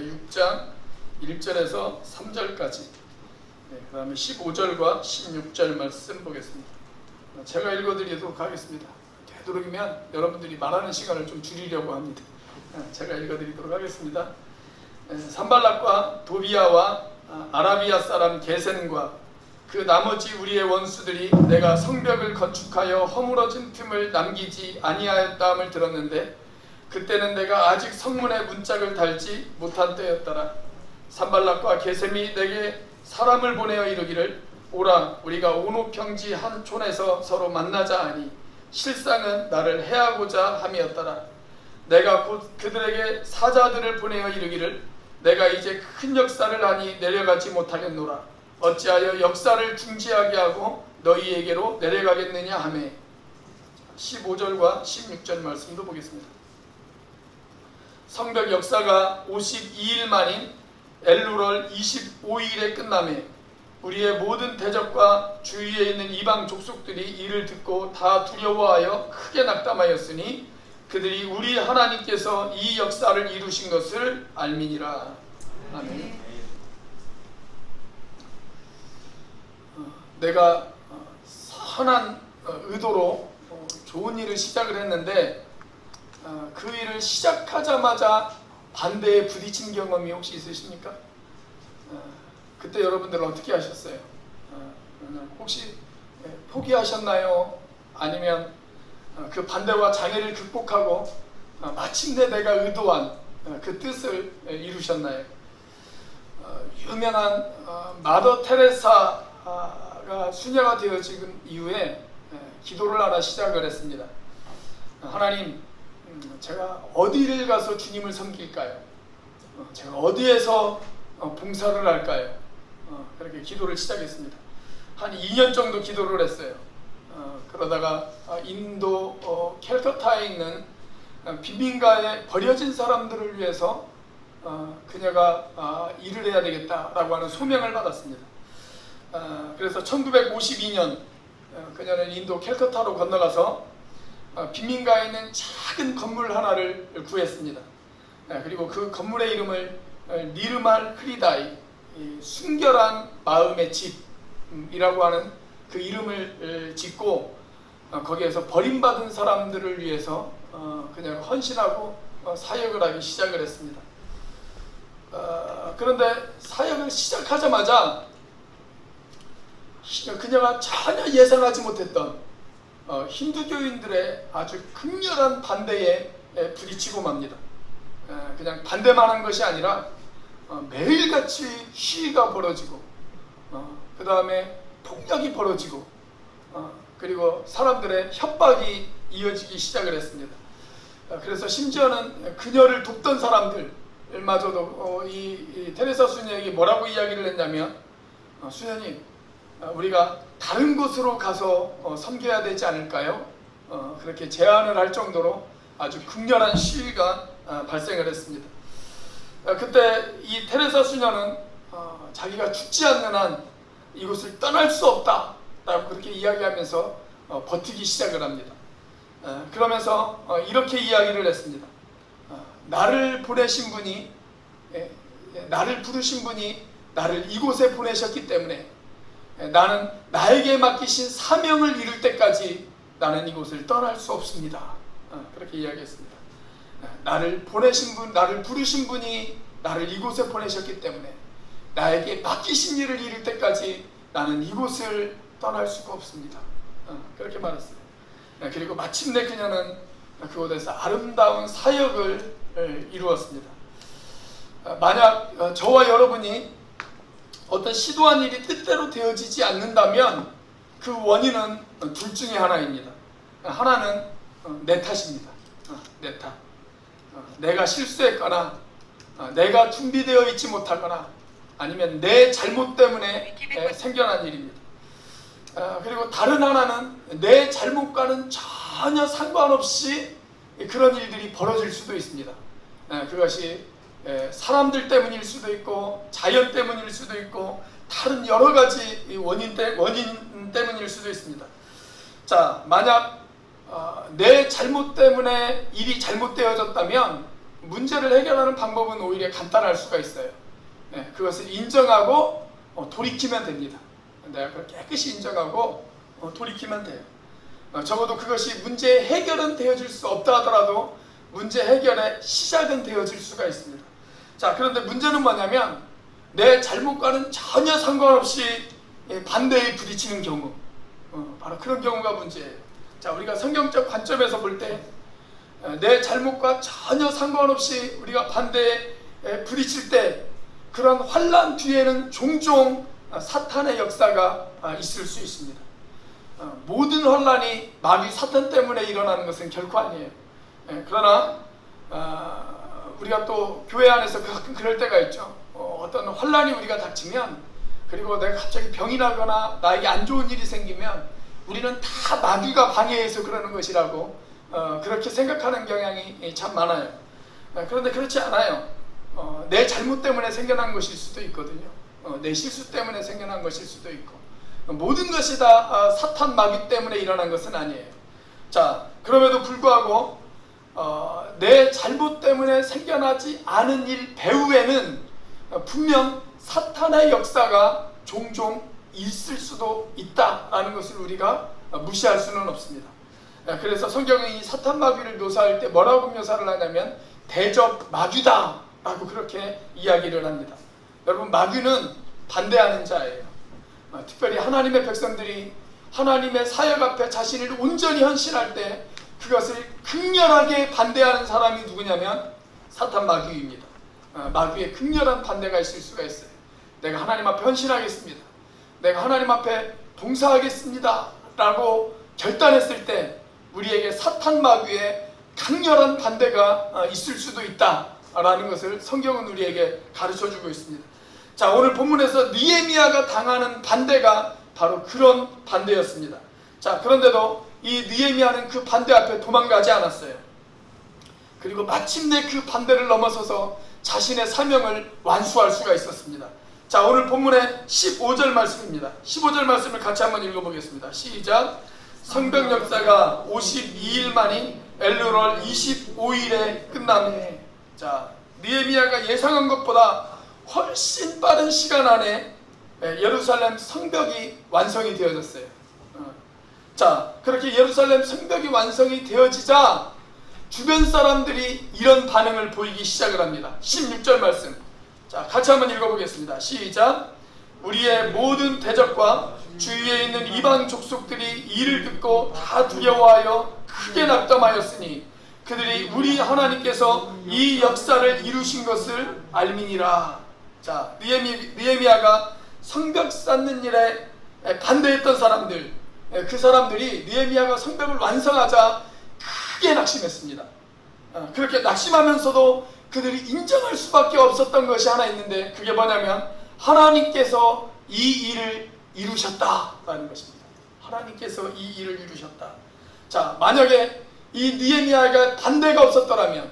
6장 1절에서 3절까지, 그 다음에 15절과 16절 말씀 보겠습니다. 제가 읽어드리도록 하겠습니다. 되도록이면 여러분들이 말하는 시간을 좀 줄이려고 합니다. 제가 읽어드리도록 하겠습니다. 산발락과 도비아와 아라비아 사람 게셈과 그 나머지 우리의 원수들이 내가 성벽을 건축하여 허물어진 틈을 남기지 아니하였다함을 들었는데 그때는 내가 아직 성문에 문짝을 달지 못한 때였더라. 산발락과 게셈이 내게 사람을 보내어 이르기를 오라 우리가 온오평지 한 촌에서 서로 만나자 하니 실상은 나를 해하고자 함이었더라. 내가 곧 그들에게 사자들을 보내어 이르기를 내가 이제 큰 역사를 하니 내려가지 못하겠노라. 어찌하여 역사를 중지하게 하고 너희에게로 내려가겠느냐 하매. 15절과 16절 말씀도 보겠습니다. 성벽 역사가 52일 만인 엘루럴 25일에 끝나매 우리의 모든 대적과 주위에 있는 이방 족속들이 이를 듣고 다 두려워하여 크게 낙담하였으니 그들이 우리 하나님께서 이 역사를 이루신 것을 알미니라. 아멘. 내가 선한 의도로 좋은 일을 시작을 했는데 그 일을 시작하자마자 반대에 부딪힌 경험이 혹시 있으십니까? 그때 여러분들은 어떻게 하셨어요? 혹시 포기하셨나요? 아니면 그 반대와 장애를 극복하고 마침내 내가 의도한 그 뜻을 이루셨나요? 유명한 마더 테레사가 수녀가 되어진 이후에 기도를 하나 시작을 했습니다. 하나님, 제가 어디를 가서 주님을 섬길까요? 제가 어디에서 봉사를 할까요? 그렇게 기도를 시작했습니다. 한 2년 정도 기도를 했어요. 그러다가 인도 캘커타에 있는 빈민가에 버려진 사람들을 위해서 그녀가 일을 해야 되겠다라고 하는 소명을 받았습니다. 그래서 1952년 그녀는 인도 캘커타로 건너가서 빈민가에 있는 작은 건물 하나를 구했습니다. 그리고 그 건물의 이름을 니르말 흐리다이, 순결한 마음의 집이라고 하는 그 이름을 짓고 거기에서 버림받은 사람들을 위해서 그냥 헌신하고 사역을 하기 시작을 했습니다. 그런데 사역을 시작하자마자 그녀가 전혀 예상하지 못했던 힌두교인들의 아주 극렬한 반대에 부딪히고 맙니다. 그냥 반대만 한 것이 아니라 매일같이 시위가 벌어지고 그 다음에 폭력이 벌어지고 그리고 사람들의 협박이 이어지기 시작을 했습니다. 그래서 심지어는 그녀를 돕던 사람들마저도 이 테레사 수녀에게 뭐라고 이야기를 했냐면 수녀님, 우리가 다른 곳으로 가서 섬겨야 되지 않을까요? 그렇게 제안을 할 정도로 아주 극렬한 시위가 발생을 했습니다. 그때 이 테레사 수녀는 자기가 죽지 않는 한 이곳을 떠날 수 없다 라고 그렇게 이야기하면서 버티기 시작을 합니다. 그러면서 이렇게 이야기를 했습니다. 나를 보내신 분이, 나를 부르신 분이 나를 이곳에 보내셨기 때문에 나는 나에게 맡기신 사명을 이룰 때까지 나는 이곳을 떠날 수 없습니다. 그렇게 이야기했습니다. 나를 보내신 분, 나를 부르신 분이 나를 이곳에 보내셨기 때문에 나에게 맡기신 일을 이룰 때까지 나는 이곳을 떠날 수가 없습니다. 그렇게 말했어요. 그리고 마침내 그녀는 그곳에서 아름다운 사역을 이루었습니다. 만약 저와 여러분이 어떤 시도한 일이 뜻대로 되어지지 않는다면 그 원인은 둘 중에 하나입니다. 하나는 내 탓입니다. 내 탓. 내가 실수했거나 내가 준비되어 있지 못하거나 아니면 내 잘못 때문에 생겨난 일입니다. 그리고 다른 하나는 내 잘못과는 전혀 상관없이 그런 일들이 벌어질 수도 있습니다. 그것이 사람들 때문일 수도 있고 자연 때문일 수도 있고 다른 여러 가지 원인 때문일 수도 있습니다. 자, 만약 내 잘못 때문에 일이 잘못되어졌다면 문제를 해결하는 방법은 오히려 간단할 수가 있어요. 그것을 인정하고 돌이키면 됩니다. 내가 그걸 깨끗이 인정하고 돌이키면 돼요. 적어도 그것이 문제의 해결은 되어질 수 없다 하더라도 문제 해결의 시작은 되어질 수가 있습니다. 자, 그런데 문제는 뭐냐면 내 잘못과는 전혀 상관없이 반대에 부딪히는 경우, 바로 그런 경우가 문제예요. 자, 우리가 성경적 관점에서 볼 때 내 잘못과 전혀 상관없이 우리가 반대에 부딪힐 때 그런 환난 뒤에는 종종 사탄의 역사가 있을 수 있습니다. 모든 환난이 마귀 사탄 때문에 일어나는 것은 결코 아니에요. 그러나 우리가 또 교회 안에서 가끔 그럴 때가 있죠. 어떤 환난이 우리가 닥치면, 그리고 내가 갑자기 병이 나거나 나에게 안 좋은 일이 생기면 우리는 다 마귀가 방해해서 그러는 것이라고 그렇게 생각하는 경향이 참 많아요. 그런데 그렇지 않아요. 내 잘못 때문에 생겨난 것일 수도 있거든요. 내 실수 때문에 생겨난 것일 수도 있고, 모든 것이 다 사탄 마귀 때문에 일어난 것은 아니에요. 자, 그럼에도 불구하고 내 잘못 때문에 생겨나지 않은 일 배후에는 분명 사탄의 역사가 종종 있을 수도 있다라는 것을 우리가 무시할 수는 없습니다. 그래서 성경이 이 사탄 마귀를 묘사할 때 뭐라고 묘사를 하냐면 대적 마귀다 라고 그렇게 이야기를 합니다. 여러분, 마귀는 반대하는 자예요. 특별히 하나님의 백성들이 하나님의 사역 앞에 자신을 온전히 헌신할 때 그것을 극렬하게 반대하는 사람이 누구냐면 사탄 마귀입니다. 마귀의 극렬한 반대가 있을 수가 있어요. 내가 하나님 앞에 헌신하겠습니다, 내가 하나님 앞에 봉사하겠습니다 라고 결단했을 때 우리에게 사탄 마귀의 강렬한 반대가 있을 수도 있다라는 것을 성경은 우리에게 가르쳐주고 있습니다. 자, 오늘 본문에서 느헤미야가 당하는 반대가 바로 그런 반대였습니다. 자, 그런데도 이 느헤미야는 그 반대 앞에 도망가지 않았어요. 그리고 마침내 그 반대를 넘어서서 자신의 사명을 완수할 수가 있었습니다. 자, 오늘 본문의 15절 말씀입니다. 15절 말씀을 같이 한번 읽어보겠습니다. 시작. 성벽 역사가 52일 만인 엘루월 25일에 끝나네. 자, 느헤미야가 예상한 것보다 훨씬 빠른 시간 안에 예루살렘 성벽이 완성이 되어졌어요. 자, 그렇게 예루살렘 성벽이 완성이 되어지자 주변 사람들이 이런 반응을 보이기 시작을 합니다. 16절 말씀, 자, 같이 한번 읽어보겠습니다. 시작. 우리의 모든 대적과 주위에 있는 이방 족속들이 이를 듣고 다 두려워하여 크게 낙담하였으니 그들이 우리 하나님께서 이 역사를 이루신 것을 알미니라. 자, 느헤미야가 성벽 쌓는 일에 반대했던 사람들, 그 사람들이 느헤미야가 성벽을 완성하자 크게 낙심했습니다. 그렇게 낙심하면서도 그들이 인정할 수밖에 없었던 것이 하나 있는데, 그게 뭐냐면 하나님께서 이 일을 이루셨다라는 것입니다. 하나님께서 이 일을 이루셨다. 자, 만약에 이 느헤미야가 반대가 없었더라면,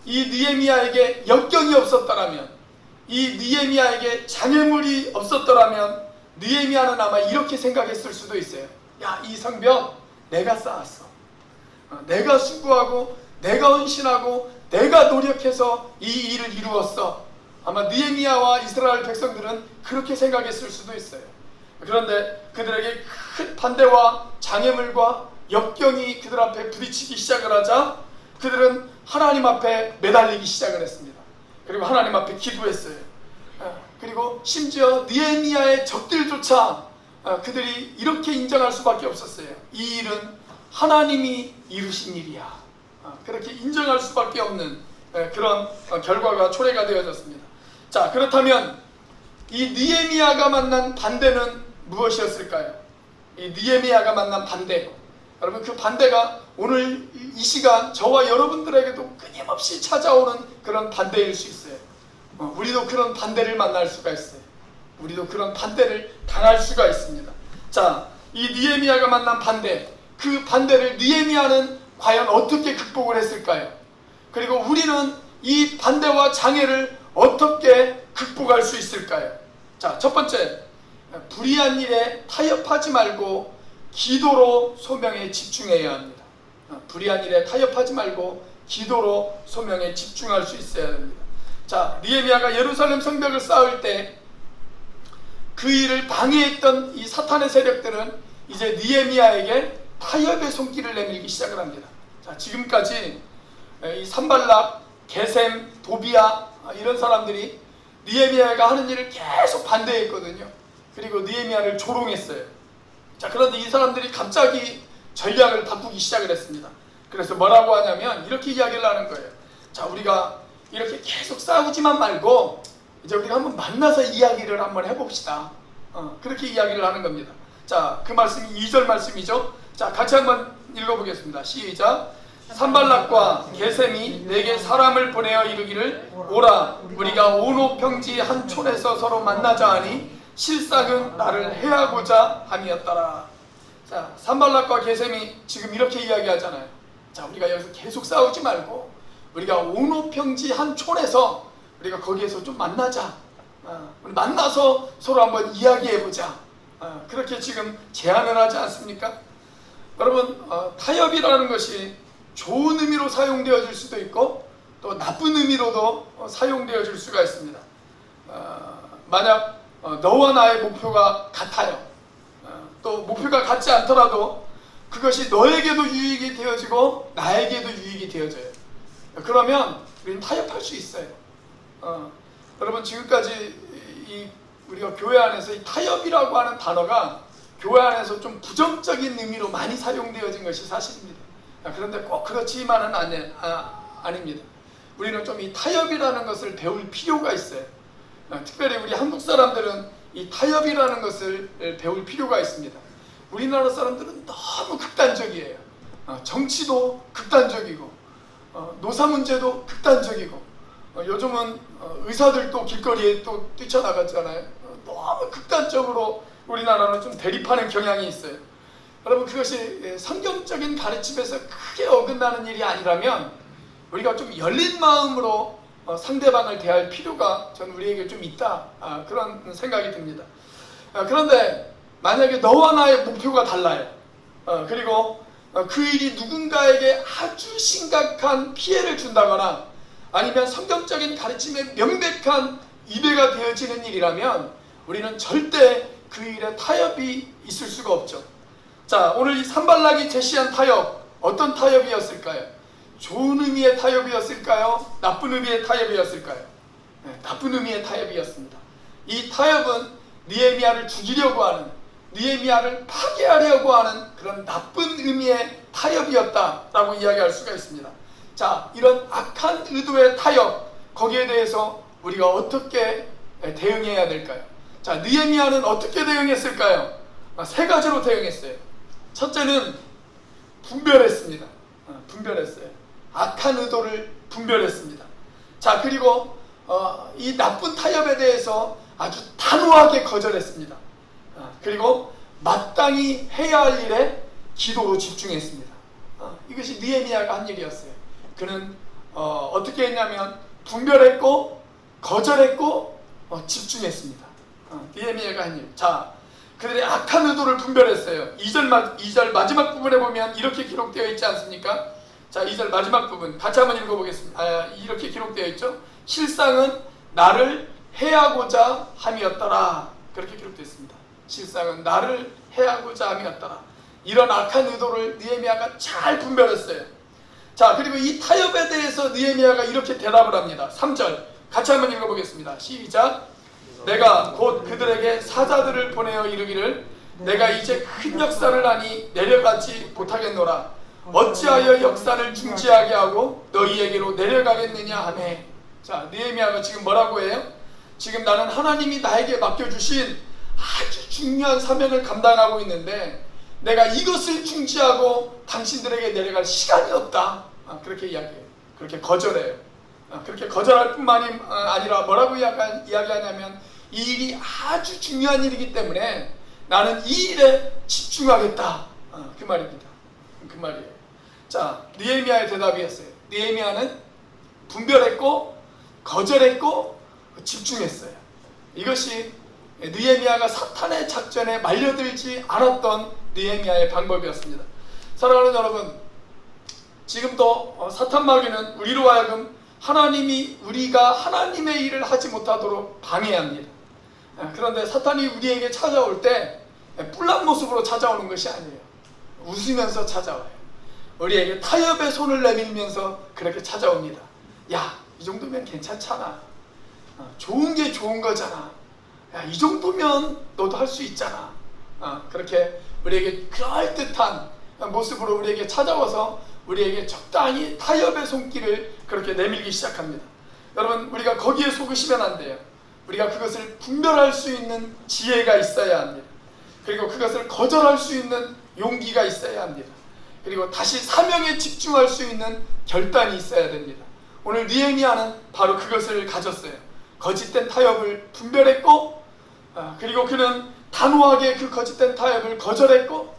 이 느헤미야에게 역경이 없었더라면, 이 느헤미야에게 장애물이 없었더라면 느헤미야는 아마 이렇게 생각했을 수도 있어요. 야, 이 성벽 내가 쌓았어. 내가 수고하고 내가 헌신하고 내가 노력해서 이 일을 이루었어. 아마 느헤미야와 이스라엘 백성들은 그렇게 생각했을 수도 있어요. 그런데 그들에게 큰 반대와 장애물과 역경이 그들 앞에 부딪히기 시작을 하자 그들은 하나님 앞에 매달리기 시작을 했습니다. 그리고 하나님 앞에 기도했어요. 그리고 심지어 느헤미야의 적들조차 그들이 이렇게 인정할 수밖에 없었어요. 이 일은 하나님이 이루신 일이야. 그렇게 인정할 수밖에 없는 그런 결과가 초래가 되어졌습니다. 자, 그렇다면 이 느헤미야가 만난 반대는 무엇이었을까요? 이 느헤미야가 만난 반대, 여러분, 그 반대가 오늘 이 시간 저와 여러분들에게도 끊임없이 찾아오는 그런 반대일 수 있어요. 우리도 그런 반대를 만날 수가 있어요. 우리도 그런 반대를 당할 수가 있습니다. 자, 이 느헤미야가 만난 반대, 그 반대를 느헤미야는 과연 어떻게 극복을 했을까요? 그리고 우리는 이 반대와 장애를 어떻게 극복할 수 있을까요? 자, 첫 번째, 불의한 일에 타협하지 말고 기도로 소명에 집중해야 합니다. 불의한 일에 타협하지 말고 기도로 소명에 집중할 수 있어야 됩니다. 자, 느헤미야가 예루살렘 성벽을 쌓을 때 그 일을 방해했던 이 사탄의 세력들은 이제 느헤미야에게 타협의 손길을 내밀기 시작을 합니다. 자, 지금까지 이 산발락, 게셈, 도비야 이런 사람들이 느헤미야가 하는 일을 계속 반대했거든요. 그리고 느헤미야를 조롱했어요. 자, 그런데 이 사람들이 갑자기 전략을 바꾸기 시작을 했습니다. 그래서 뭐라고 하냐면 이렇게 이야기를 하는 거예요. 자, 우리가 이렇게 계속 싸우지만 말고 이제 우리가 한번 만나서 이야기를 한번 해봅시다. 그렇게 이야기를 하는 겁니다. 자, 그 말씀이 2절 말씀이죠. 자, 같이 한번 읽어보겠습니다. 시작. 산발락과 게셈이 내게 사람을 보내어 이르기를 오라 우리가 오노 평지 한 촌에서 서로 만나자 하니 실상은 나를 해하고자 함이었더라. 자, 산발락과 게셈이 지금 이렇게 이야기하잖아요. 자, 우리가 여기서 계속 싸우지 말고 우리가 오노 평지 한 촌에서 우리가 거기에서 좀 만나자. 우리 만나서 서로 한번 이야기해보자. 그렇게 지금 제안을 하지 않습니까? 여러분, 타협이라는 것이 좋은 의미로 사용되어질 수도 있고 또 나쁜 의미로도 사용되어질 수가 있습니다. 만약 너와 나의 목표가 같아요. 또 목표가 같지 않더라도 그것이 너에게도 유익이 되어지고 나에게도 유익이 되어져요. 그러면 우리는 타협할 수 있어요. 여러분, 지금까지 우리가 교회 안에서 이 타협이라고 하는 단어가 교회 안에서 좀 부정적인 의미로 많이 사용되어진 것이 사실입니다. 그런데 꼭 그렇지만은 아닙니다. 우리는 좀 이 타협이라는 것을 배울 필요가 있어요. 특별히 우리 한국 사람들은 이 타협이라는 것을 배울 필요가 있습니다. 우리나라 사람들은 너무 극단적이에요. 정치도 극단적이고 노사 문제도 극단적이고 요즘은 의사들도 길거리에 또 뛰쳐나갔잖아요. 너무 극단적으로 우리나라는 좀 대립하는 경향이 있어요. 여러분, 그것이 성경적인 가르침에서 크게 어긋나는 일이 아니라면 우리가 좀 열린 마음으로 상대방을 대할 필요가 저는 우리에게 좀 있다, 그런 생각이 듭니다. 그런데 만약에 너와 나의 목표가 달라요. 그리고 그 일이 누군가에게 아주 심각한 피해를 준다거나 아니면 성경적인 가르침에 명백한 위배가 되어지는 일이라면 우리는 절대 그 일에 타협이 있을 수가 없죠. 자, 오늘 이 산발락이 제시한 타협, 어떤 타협이었을까요? 좋은 의미의 타협이었을까요? 나쁜 의미의 타협이었을까요? 네, 나쁜 의미의 타협이었습니다. 이 타협은 느헤미야를 죽이려고 하는, 느헤미야를 파괴하려고 하는 그런 나쁜 의미의 타협이었다라고 이야기할 수가 있습니다. 자, 이런 악한 의도의 타협, 거기에 대해서 우리가 어떻게 대응해야 될까요? 자, 느헤미야는 어떻게 대응했을까요? 세 가지로 대응했어요. 첫째는 분별했습니다. 분별했어요. 악한 의도를 분별했습니다. 자, 그리고 이 나쁜 타협에 대해서 아주 단호하게 거절했습니다. 그리고 마땅히 해야 할 일에 기도로 집중했습니다. 이것이 느헤미야가 한 일이었어요. 그는 어떻게 했냐면 분별했고 거절했고 집중했습니다. 느헤미야가 한 일. 자, 그들의 악한 의도를 분별했어요. 2절 마지막 부분에 보면 이렇게 기록되어 있지 않습니까? 자, 2절 마지막 부분 같이 한번 읽어보겠습니다. 이렇게 기록되어 있죠. 실상은 나를 해하고자 함이었더라. 그렇게 기록되어 있습니다. 실상은 나를 해하고자 함이었더라. 이런 악한 의도를 느헤미야가 잘 분별했어요. 자, 그리고 이 타협에 대해서 느헤미야가 이렇게 대답을 합니다. 3절 같이 한번 읽어보겠습니다. 시작. 내가 곧 그들에게 사자들을 보내어 이르기를 내가 이제 큰 역사를 하니 내려가지 못하겠노라. 어찌하여 역사를 중지하게 하고 너희에게로 내려가겠느냐 하매. 자, 느헤미야가 지금 뭐라고 해요? 지금 나는 하나님이 나에게 맡겨주신 아주 중요한 사명을 감당하고 있는데 내가 이것을 중지하고 당신들에게 내려갈 시간이 없다. 그렇게 이야기해요. 그렇게 거절해요. 그렇게 거절할 뿐만이 아니라 뭐라고 이야기하냐면 이 일이 아주 중요한 일이기 때문에 나는 이 일에 집중하겠다. 그 말입니다. 그 말이에요. 자, 느헤미야의 대답이었어요. 느헤미야는 분별했고 거절했고 집중했어요. 이것이 느헤미야가 사탄의 작전에 말려들지 않았던 느헤미야의 방법이었습니다. 사랑하는 여러분, 지금도 사탄 마귀는 우리로 하여금 우리가 하나님의 일을 하지 못하도록 방해합니다. 그런데 사탄이 우리에게 찾아올 때 뿔난 모습으로 찾아오는 것이 아니에요. 웃으면서 찾아와요. 우리에게 타협의 손을 내밀면서 그렇게 찾아옵니다. 야, 이 정도면 괜찮잖아. 좋은 게 좋은 거잖아. 야, 이 정도면 너도 할 수 있잖아. 그렇게 우리에게 그럴듯한 모습으로 우리에게 찾아와서 우리에게 적당히 타협의 손길을 그렇게 내밀기 시작합니다. 여러분, 우리가 거기에 속으시면 안 돼요. 우리가 그것을 분별할 수 있는 지혜가 있어야 합니다. 그리고 그것을 거절할 수 있는 용기가 있어야 합니다. 그리고 다시 사명에 집중할 수 있는 결단이 있어야 됩니다. 오늘 느헤미야는 바로 그것을 가졌어요. 거짓된 타협을 분별했고, 그리고 그는 단호하게 그 거짓된 타협을 거절했고,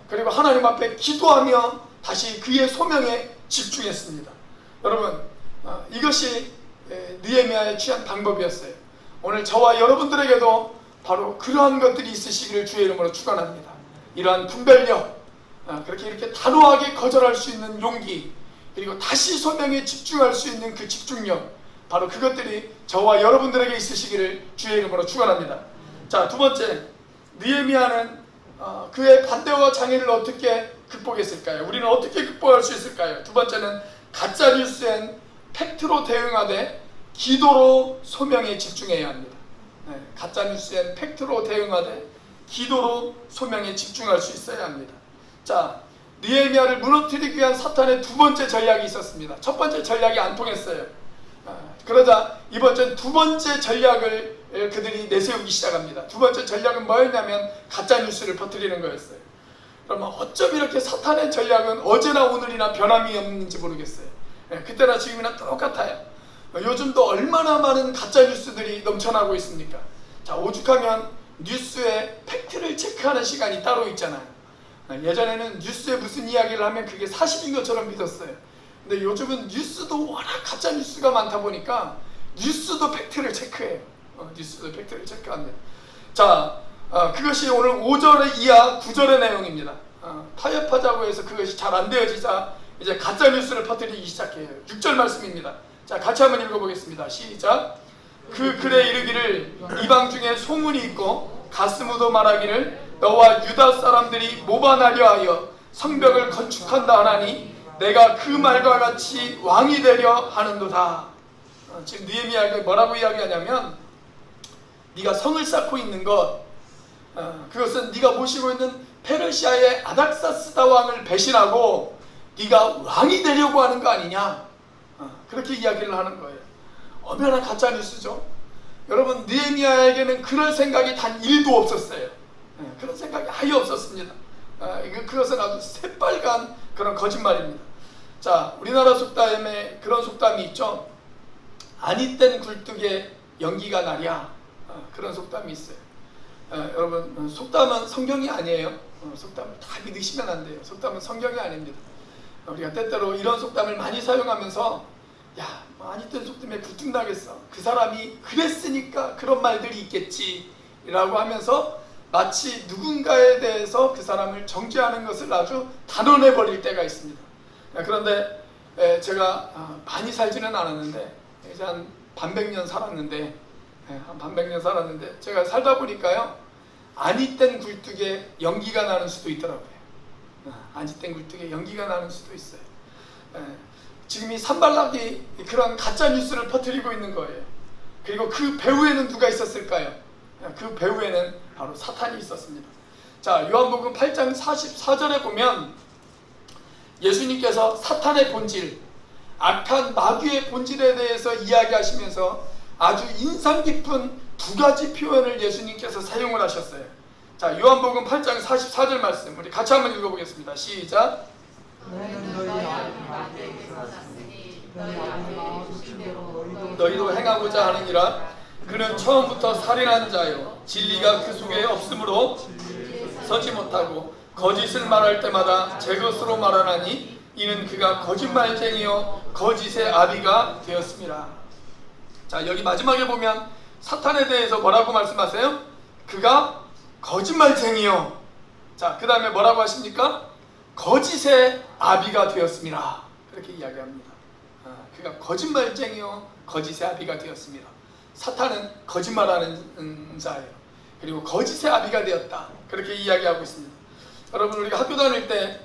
그리고 하나님 앞에 기도하며 다시 그의 소명에 집중했습니다. 여러분, 이것이 느헤미야의 취한 방법이었어요. 오늘 저와 여러분들에게도 바로 그러한 것들이 있으시기를 주의 이름으로 축원합니다. 이러한 분별력, 그렇게 이렇게 단호하게 거절할 수 있는 용기, 그리고 다시 소명에 집중할 수 있는 그 집중력, 바로 그것들이 저와 여러분들에게 있으시기를 주의 이름으로 축원합니다. 자, 두 번째, 느헤미야는 그의 반대와 장애를 어떻게 극복했을까요? 우리는 어떻게 극복할 수 있을까요? 두 번째는 가짜 뉴스엔 팩트로 대응하되 기도로 소명에 집중해야 합니다. 가짜 뉴스엔 팩트로 대응하되 기도로 소명에 집중할 수 있어야 합니다. 자, 느헤미야를 무너뜨리기 위한 사탄의 두 번째 전략이 있었습니다. 첫 번째 전략이 안 통했어요. 그러자 이번엔 두 번째 전략을 그들이 내세우기 시작합니다. 두 번째 전략은 뭐였냐면 가짜 뉴스를 퍼뜨리는 거였어요. 그러면 어쩜 이렇게 사탄의 전략은 어제나 오늘이나 변함이 없는지 모르겠어요. 그때나 지금이나 똑같아요. 요즘도 얼마나 많은 가짜 뉴스들이 넘쳐나고 있습니까? 자, 오죽하면 뉴스에 팩트를 체크하는 시간이 따로 있잖아요. 예전에는 뉴스에 무슨 이야기를 하면 그게 사실인 것처럼 믿었어요. 근데 요즘은 뉴스도 워낙 가짜 뉴스가 많다 보니까 뉴스도 팩트를 체크해요. 뉴스도 팩트를 체크합니다. 자, 그것이 오늘 5절 이하 9절의 내용입니다. 타협하자고 해서 그것이 잘 안 되어지자 이제 가짜 뉴스를 퍼뜨리기 시작해요. 6절 말씀입니다. 자, 같이 한번 읽어보겠습니다. 시작. 그 글에 이르기를 이방 중에 소문이 있고 가스무도 말하기를 너와 유다 사람들이 모반하려 하여 성벽을 건축한다 하나니 내가 그 말과 같이 왕이 되려 하는도다. 지금 느헤미야가 뭐라고 이야기하냐면 네가 성을 쌓고 있는 것, 그것은 네가 모시고 있는 페르시아의 아닥사스다 왕을 배신하고 네가 왕이 되려고 하는 거 아니냐, 그렇게 이야기를 하는 거예요. 엄연한 가짜 뉴스죠. 여러분, 느헤미야에게는 그럴 생각이 단 1도 없었어요. 그런 생각이 아예 없었습니다. 그것은 아주 새빨간 그런 거짓말입니다. 자, 우리나라 속담에 그런 속담이 있죠. 아니 땐 굴뚝에 연기가 나랴, 그런 속담이 있어요. 여러분, 속담은 성경이 아니에요. 속담을 다 믿으시면 안 돼요. 속담은 성경이 아닙니다. 우리가 때때로 이런 속담을 많이 사용하면서 야, 아니 땐 속담에 굴뚝 나겠어, 그 사람이 그랬으니까 그런 말들이 있겠지 라고 하면서 마치 누군가에 대해서 그 사람을 정죄하는 것을 아주 단언해버릴 때가 있습니다. 그런데 제가 많이 살지는 않았는데 이제 한 반백년 살았는데 제가 살다 보니까요, 아니 땐 굴뚝에 연기가 나는 수도 있더라고요. 아니 땐 굴뚝에 연기가 나는 수도 있어요. 지금 이 산발락이 그런 가짜 뉴스를 퍼뜨리고 있는 거예요. 그리고 그 배후에는 누가 있었을까요? 그 배후에는 바로 사탄이 있었습니다. 자, 요한복음 8장 44절에 보면 예수님께서 사탄의 본질, 악한 마귀의 본질에 대해서 이야기하시면서 아주 인상 깊은 두 가지 표현을 예수님께서 사용을 하셨어요. 자, 요한복음 8장 44절 말씀 우리 같이 한번 읽어보겠습니다. 시작. 너희도 행하고자 하느니라. 그는 처음부터 살인한 자요 진리가 그 속에 없으므로 서지 못하고 거짓을 말할 때마다 제 것으로 말하나니 이는 그가 거짓말쟁이요 거짓의 아비가 되었습니다. 자, 여기 마지막에 보면 사탄에 대해서 뭐라고 말씀하세요? 그가 거짓말쟁이요. 자, 그 다음에 뭐라고 하십니까? 거짓의 아비가 되었습니다. 그렇게 이야기합니다. 그가 거짓말쟁이요 거짓의 아비가 되었습니다. 사탄은 거짓말하는 자예요. 그리고 거짓의 아비가 되었다. 그렇게 이야기하고 있습니다. 여러분, 우리가 학교 다닐 때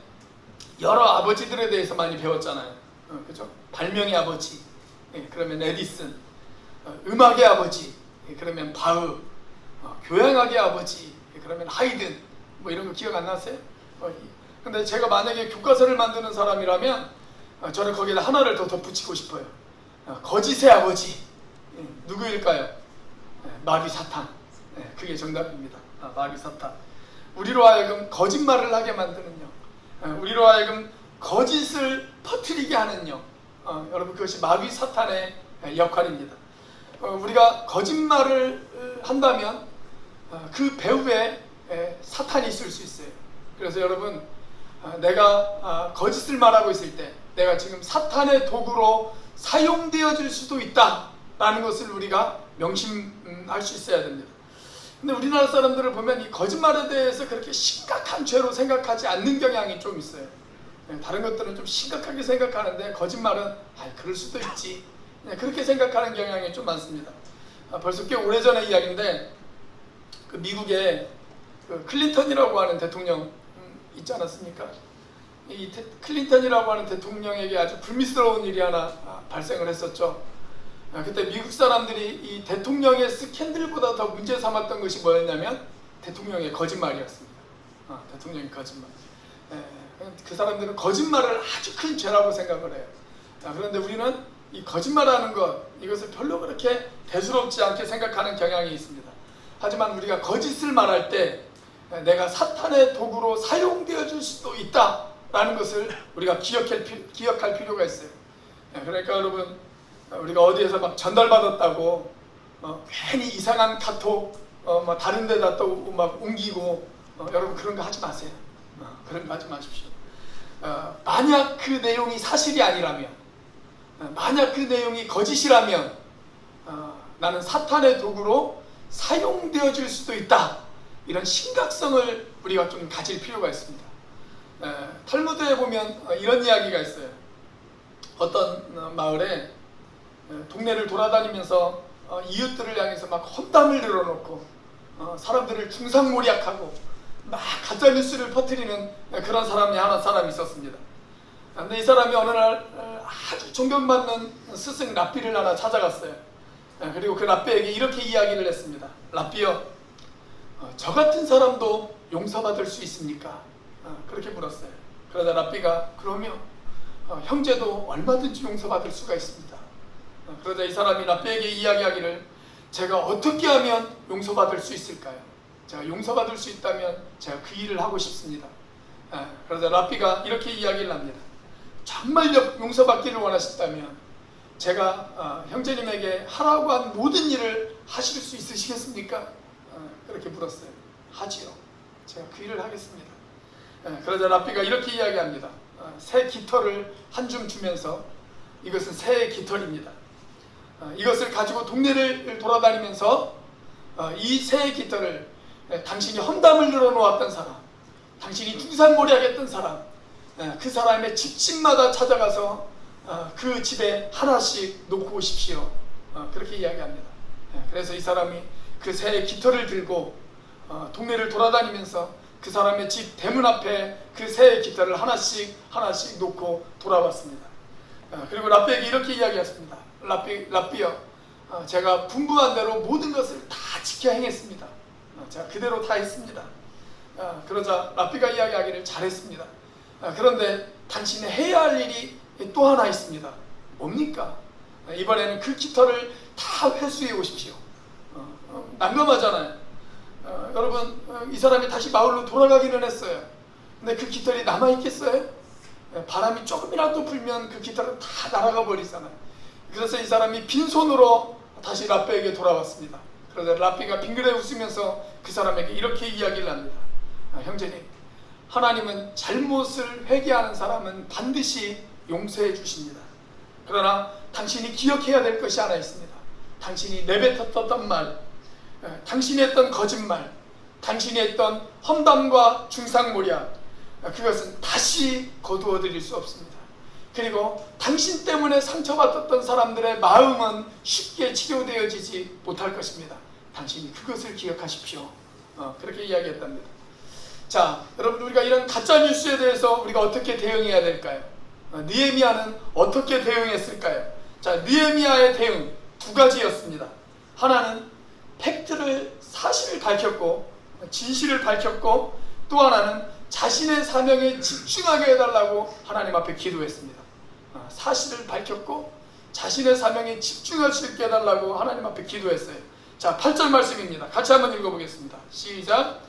여러 아버지들에 대해서 많이 배웠잖아요. 그죠? 발명의 아버지, 그러면 에디슨, 음악의 아버지, 그러면 바흐, 교양학의 아버지, 그러면 하이든, 뭐 이런 거 기억 안 나세요? 근데 제가 만약에 교과서를 만드는 사람이라면 저는 거기다 하나를 더 덧붙이고 싶어요. 거짓의 아버지. 누구일까요? 마귀 사탄. 그게 정답입니다. 마귀 사탄. 우리로 하여금 거짓말을 하게 만드는 영, 우리로 하여금 거짓을 퍼뜨리게 하는 영, 여러분, 그것이 마귀 사탄의 역할입니다. 우리가 거짓말을 한다면 그 배후에 사탄이 있을 수 있어요. 그래서 여러분, 내가 거짓을 말하고 있을 때 내가 지금 사탄의 도구로 사용되어질 수도 있다라는 것을 우리가 명심할 수 있어야 됩니다. 근데 우리나라 사람들을 보면 이 거짓말에 대해서 그렇게 심각한 죄로 생각하지 않는 경향이 좀 있어요. 다른 것들은 좀 심각하게 생각하는데 거짓말은 그럴 수도 있지, 그렇게 생각하는 경향이 좀 많습니다. 벌써 꽤 오래전의 이야기인데, 그 미국에 그 클린턴이라고 하는 대통령 있지 않았습니까? 이 클린턴이라고 하는 대통령에게 아주 불미스러운 일이 하나 발생을 했었죠. 그때 미국 사람들이 이 대통령의 스캔들보다 더 문제 삼았던 것이 뭐였냐면 대통령의 거짓말이었습니다. 대통령의 거짓말. 그 사람들은 거짓말을 아주 큰 죄라고 생각을 해요. 그런데 우리는 이 거짓말하는 것, 이것을 별로 그렇게 대수롭지 않게 생각하는 경향이 있습니다. 하지만 우리가 거짓을 말할 때 내가 사탄의 도구로 사용되어질 수도 있다라는 것을 우리가 기억할 필요가 있어요. 그러니까 여러분, 우리가 어디에서 막 전달받았다고 괜히 이상한 카톡 막 다른 데다 또 막 옮기고, 여러분 그런 거 하지 마세요. 그런 거 하지 마십시오. 만약 그 내용이 사실이 아니라면, 만약 그 내용이 거짓이라면 나는 사탄의 도구로 사용되어질 수도 있다, 이런 심각성을 우리가 좀 가질 필요가 있습니다. 탈무드에 보면 이런 이야기가 있어요. 어떤 마을에 동네를 돌아다니면서 이웃들을 향해서 막 험담을 늘어놓고 사람들을 중상모략하고 막 가짜뉴스를 퍼뜨리는 그런 사람이 있었습니다. 근데 이 사람이 어느 날 아주 존경받는 스승 랍비를 하나 찾아갔어요. 그리고 그 랍비에게 이렇게 이야기를 했습니다. 랍비요, 저 같은 사람도 용서받을 수 있습니까? 그렇게 물었어요. 그러자 랍비가, 그러면 형제도 얼마든지 용서받을 수가 있습니다. 그러자 이 사람이 랍비에게 이야기하기를, 제가 어떻게 하면 용서받을 수 있을까요? 제가 용서받을 수 있다면 제가 그 일을 하고 싶습니다. 그러자 랍비가 이렇게 이야기를 합니다. 정말 용서받기를 원하신다면 제가 형제님에게 하라고 한 모든 일을 하실 수 있으시겠습니까? 그렇게 물었어요. 하지요. 제가 그 일을 하겠습니다. 그러자 랍비가 이렇게 이야기합니다. 새 깃털을 한 줌 주면서, 이것은 새의 깃털입니다. 이것을 가지고 동네를 돌아다니면서 이 새의 깃털을 당신이 험담을 늘어놓았던 사람, 당신이 중상모략했던 사람, 그 사람의 집집마다 찾아가서 그 집에 하나씩 놓고 오십시오. 그렇게 이야기합니다. 그래서 이 사람이 그 새의 깃털을 들고 동네를 돌아다니면서 그 사람의 집 대문 앞에 그 새의 깃털을 하나씩 놓고 돌아왔습니다. 그리고 랍비에게 이렇게 이야기했습니다. 랍비요, 제가 분부한 대로 모든 것을 다 지켜 행했습니다. 제가 그대로 다 했습니다. 그러자 랍비가 이야기하기를, 잘했습니다. 그런데 당신이 해야 할 일이 또 하나 있습니다. 뭡니까? 이번에는 그 깃털을 다 회수해 오십시오. 난감하잖아요. 여러분, 이 사람이 다시 마을로 돌아가기는 했어요. 근데 그 깃털이 남아있겠어요? 바람이 조금이라도 불면 그 깃털은 다 날아가 버리잖아요. 그래서 이 사람이 빈손으로 다시 랍비에게 돌아왔습니다. 그러자 랍비가 빙그레 웃으면서 그 사람에게 이렇게 이야기를 합니다. 형제님, 하나님은 잘못을 회개하는 사람은 반드시 용서해 주십니다. 그러나 당신이 기억해야 될 것이 하나 있습니다. 당신이 내뱉었던 말, 당신이 했던 거짓말, 당신이 했던 험담과 중상모략, 그것은 다시 거두어 드릴 수 없습니다. 그리고 당신 때문에 상처받았던 사람들의 마음은 쉽게 치료되어지지 못할 것입니다. 당신이 그것을 기억하십시오. 그렇게 이야기했답니다. 자, 여러분, 우리가 이런 가짜뉴스에 대해서 우리가 어떻게 대응해야 될까요? 느헤미야는 어떻게 대응했을까요? 자, 느헤미야의 대응 두 가지였습니다. 하나는 팩트를, 사실을 밝혔고, 진실을 밝혔고, 또 하나는 자신의 사명에 집중하게 해달라고 하나님 앞에 기도했습니다. 사실을 밝혔고 자신의 사명에 집중할 수 있게 해달라고 하나님 앞에 기도했어요. 자, 8절 말씀입니다. 같이 한번 읽어보겠습니다. 시작.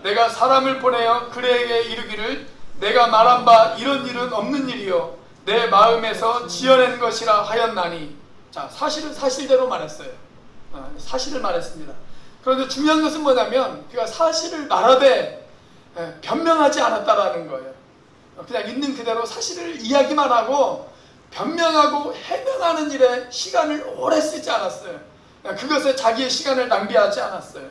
내가 사람을 보내어 그에게 이르기를 내가 말한 바 이런 일은 없는 일이요 내 마음에서 지어낸 것이라 하였나니. 자, 사실은 사실대로 말했어요. 사실을 말했습니다. 그런데 중요한 것은 뭐냐면 그가 사실을 말하되 변명하지 않았다라는 거예요. 그냥 있는 그대로 사실을 이야기만 하고 변명하고 해명하는 일에 시간을 오래 쓰지 않았어요. 그것에 자기의 시간을 낭비하지 않았어요.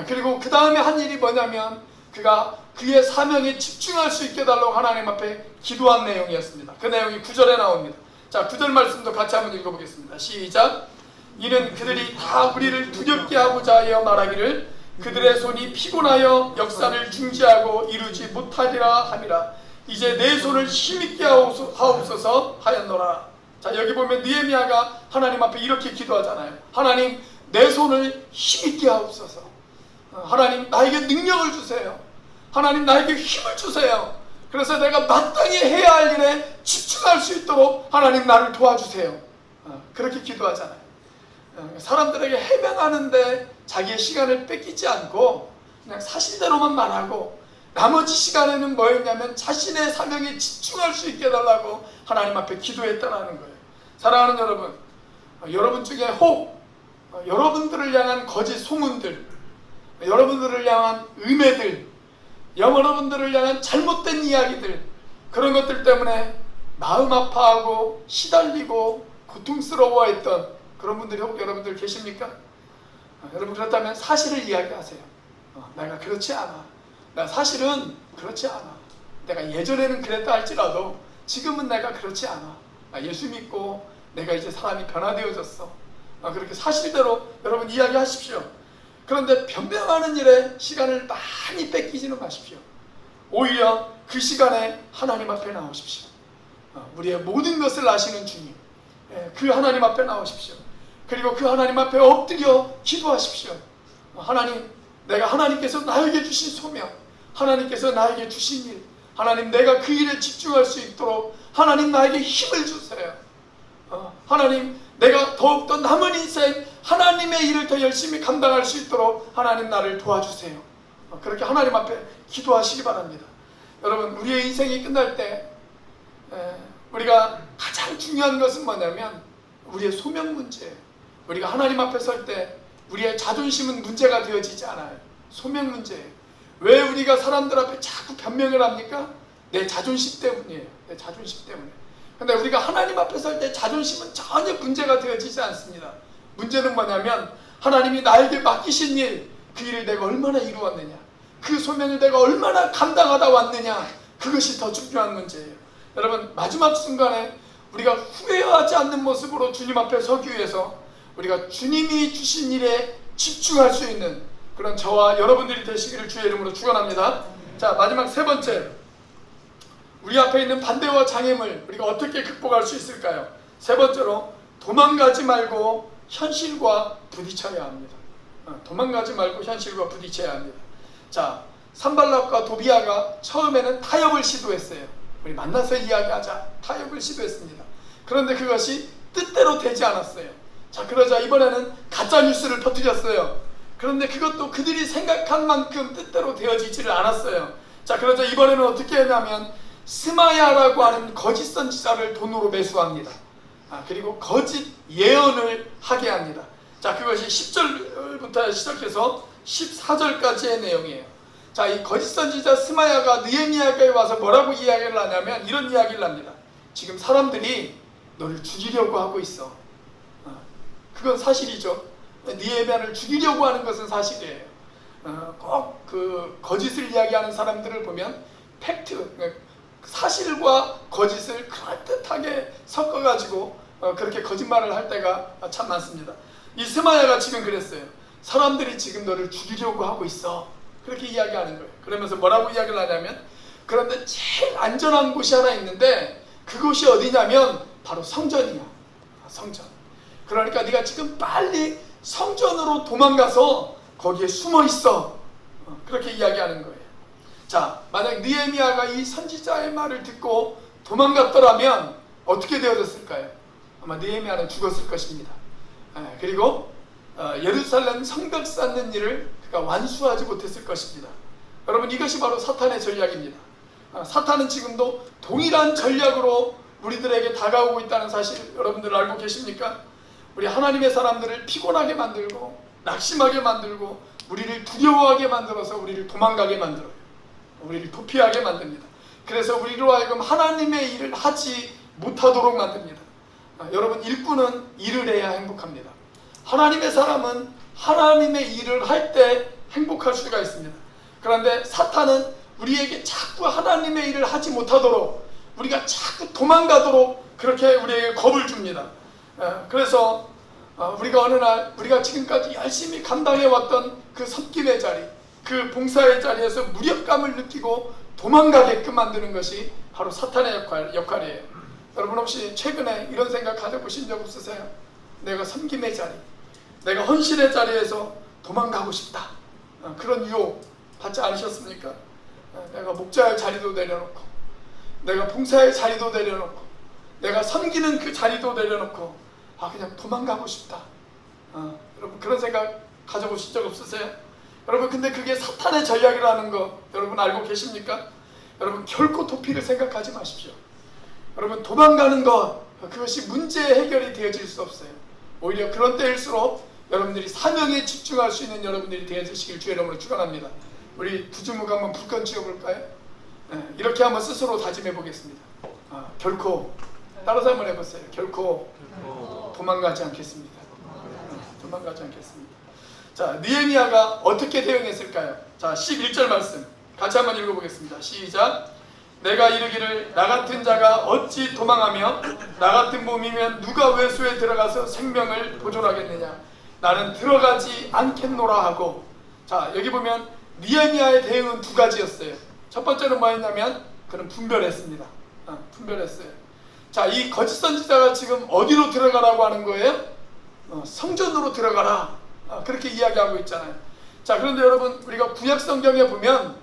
그리고 그 다음에 한 일이 뭐냐면 그가 그의 사명에 집중할 수 있게 달라고 하나님 앞에 기도한 내용이었습니다. 그 내용이 9절에 나옵니다. 자, 9절 말씀도 같이 한번 읽어보겠습니다. 시작. 이는 그들이 다 우리를 두렵게 하고자 하여 말하기를 그들의 손이 피곤하여 역사를 중지하고 이루지 못하리라 함이라. 이제 내 손을 힘있게 하옵소서 하였노라. 자, 여기 보면 느헤미야가 하나님 앞에 이렇게 기도하잖아요. 하나님, 내 손을 힘있게 하옵소서. 하나님, 나에게 능력을 주세요. 하나님, 나에게 힘을 주세요. 그래서 내가 마땅히 해야 할 일에 집중할 수 있도록 하나님 나를 도와주세요. 그렇게 기도하잖아요. 사람들에게 해명하는데 자기의 시간을 뺏기지 않고 그냥 사실대로만 말하고 나머지 시간에는 뭐였냐면 자신의 사명에 집중할 수 있게 해달라고 하나님 앞에 기도했다는 거예요. 사랑하는 여러분, 여러분 중에 혹 여러분들을 향한 거짓 소문들, 여러분들을 향한 음해들, 여러분들을 향한 잘못된 이야기들, 그런 것들 때문에 마음 아파하고 시달리고 고통스러워했던 그런 분들이 혹 여러분들 계십니까? 여러분, 그렇다면 사실을 이야기하세요. 내가 그렇지 않아. 나 사실은 그렇지 않아. 내가 예전에는 그랬다 할지라도 지금은 내가 그렇지 않아. 나 예수 믿고 내가 이제 사람이 변화되어졌어. 그렇게 사실대로 여러분 이야기하십시오. 그런데 변명하는 일에 시간을 많이 뺏기지는 마십시오. 오히려 그 시간에 하나님 앞에 나오십시오. 우리의 모든 것을 아시는 주님, 그 하나님 앞에 나오십시오. 그리고 그 하나님 앞에 엎드려 기도하십시오. 하나님, 내가 하나님께서 나에게 주신 소명, 하나님께서 나에게 주신 일, 하나님, 내가 그 일에 집중할 수 있도록 하나님 나에게 힘을 주세요. 하나님, 내가 더욱더 남은 인생 하나님의 일을 더 열심히 감당할 수 있도록 하나님 나를 도와주세요. 그렇게 하나님 앞에 기도하시기 바랍니다. 여러분, 우리의 인생이 끝날 때 우리가 가장 중요한 것은 뭐냐면 우리의 소명 문제예요. 우리가 하나님 앞에 설 때 우리의 자존심은 문제가 되어지지 않아요. 소명 문제예요. 왜 우리가 사람들 앞에 자꾸 변명을 합니까? 내 자존심 때문이에요. 내 자존심 때문에. 근데 우리가 하나님 앞에 설 때 자존심은 전혀 문제가 되어지지 않습니다. 문제는 뭐냐면 하나님이 나에게 맡기신 일, 그 일을 내가 얼마나 이루었느냐, 그 소명을 내가 얼마나 감당하다 왔느냐, 그것이 더 중요한 문제예요. 여러분, 마지막 순간에 우리가 후회하지 않는 모습으로 주님 앞에 서기 위해서 우리가 주님이 주신 일에 집중할 수 있는 그런 저와 여러분들이 되시기를 주의 이름으로 축원합니다. 자, 마지막 세 번째, 우리 앞에 있는 반대와 장애물 우리가 어떻게 극복할 수 있을까요? 세 번째로, 도망가지 말고 현실과 부딪혀야 합니다. 도망가지 말고 현실과 부딪혀야 합니다. 자, 산발락과 도비아가 처음에는 타협을 시도했어요. 우리 만나서 이야기하자, 타협을 시도했습니다. 그런데 그것이 뜻대로 되지 않았어요. 자, 그러자 이번에는 가짜뉴스를 터뜨렸어요. 그런데 그것도 그들이 생각한 만큼 뜻대로 되어지지를 않았어요. 자, 그러자 이번에는 어떻게 했냐면 스마야라고 하는 거짓 선지자를 돈으로 매수합니다. 그리고 거짓 예언을 하게 합니다. 자, 그것이 10절부터 시작해서 14절까지의 내용이에요. 자, 이 거짓 선지자 스마야가 느헤미야에게 와서 뭐라고 이야기를 하냐면 이런 이야기를 합니다. 지금 사람들이 너를 죽이려고 하고 있어. 그건 사실이죠. 느헤미야를 죽이려고 하는 것은 사실이에요. 꼭 그 거짓을 이야기하는 사람들을 보면 팩트, 사실과 거짓을 그럴듯하게 깨끗하게 섞어가지고 그렇게 거짓말을 할 때가 참 많습니다. 이 스마야가 지금 그랬어요. 사람들이 지금 너를 죽이려고 하고 있어. 그렇게 이야기하는 거예요. 그러면서 뭐라고 이야기를 하냐면, 그런데 제일 안전한 곳이 하나 있는데 그곳이 어디냐면 바로 성전이야. 성전. 그러니까 네가 지금 빨리 성전으로 도망가서 거기에 숨어 있어. 그렇게 이야기하는 거예요. 자, 만약 느헤미야가 이 선지자의 말을 듣고 도망갔더라면 어떻게 되어졌을까요? 아마 느헤미야는 죽었을 것입니다. 그리고 예루살렘 성벽 쌓는 일을 그가 완수하지 못했을 것입니다. 여러분, 이것이 바로 사탄의 전략입니다. 사탄은 지금도 동일한 전략으로 우리들에게 다가오고 있다는 사실 여러분들 알고 계십니까? 우리 하나님의 사람들을 피곤하게 만들고 낙심하게 만들고 우리를 두려워하게 만들어서 우리를 도망가게 만들어요. 우리를 도피하게 만듭니다. 그래서 우리로 하여금 하나님의 일을 하지 못하도록 만듭니다. 여러분, 일꾼은 일을 해야 행복합니다. 하나님의 사람은 하나님의 일을 할 때 행복할 수가 있습니다. 그런데 사탄은 우리에게 자꾸 하나님의 일을 하지 못하도록, 우리가 자꾸 도망가도록 그렇게 우리에게 겁을 줍니다. 그래서 우리가 어느 날 우리가 지금까지 열심히 감당해왔던 그 섬김의 자리, 그 봉사의 자리에서 무력감을 느끼고 도망가게끔 만드는 것이 바로 사탄의 역할이에요. 여러분, 혹시 최근에 이런 생각 가져보신 적 없으세요? 내가 섬김의 자리, 내가 헌신의 자리에서 도망가고 싶다. 그런 유혹 받지 않으셨습니까? 내가 목자의 자리도 내려놓고, 내가 봉사의 자리도 내려놓고, 내가 섬기는 그 자리도 내려놓고, 그냥 도망가고 싶다. 여러분, 그런 생각 가져보신 적 없으세요? 여러분, 근데 그게 사탄의 전략이라는 거 여러분 알고 계십니까? 여러분, 결코 도피를 생각하지 마십시오. 여러분, 도망가는 것, 그것이 문제 해결이 되어질 수 없어요. 오히려 그런 때일수록 여러분들이 사명에 집중할 수 있는 여러분들이 되어주시길 주의 이름으로 축원합니다. 우리 두 주먹 한번 불끈 쥐어볼까요? 이렇게 한번 스스로 다짐해 보겠습니다. 결코, 따라서 한번 해보세요. 결코 도망가지 않겠습니다. 도망가지 않겠습니다. 자, 느헤미야가 어떻게 대응했을까요? 자, 11절 말씀 같이 한번 읽어보겠습니다. 시작. 내가 이르기를 나 같은 자가 어찌 도망하며 나 같은 몸이면 누가 외소에 들어가서 생명을 보존하겠느냐. 나는 들어가지 않겠노라 하고. 자, 여기 보면 느헤미야의 대응은 두 가지였어요. 첫 번째는 뭐였냐면 그는 분별했습니다. 분별했어요. 자, 이 거짓 선지자가 지금 어디로 들어가라고 하는 거예요? 성전으로 들어가라. 그렇게 이야기하고 있잖아요. 자, 그런데 여러분, 우리가 구약 성경에 보면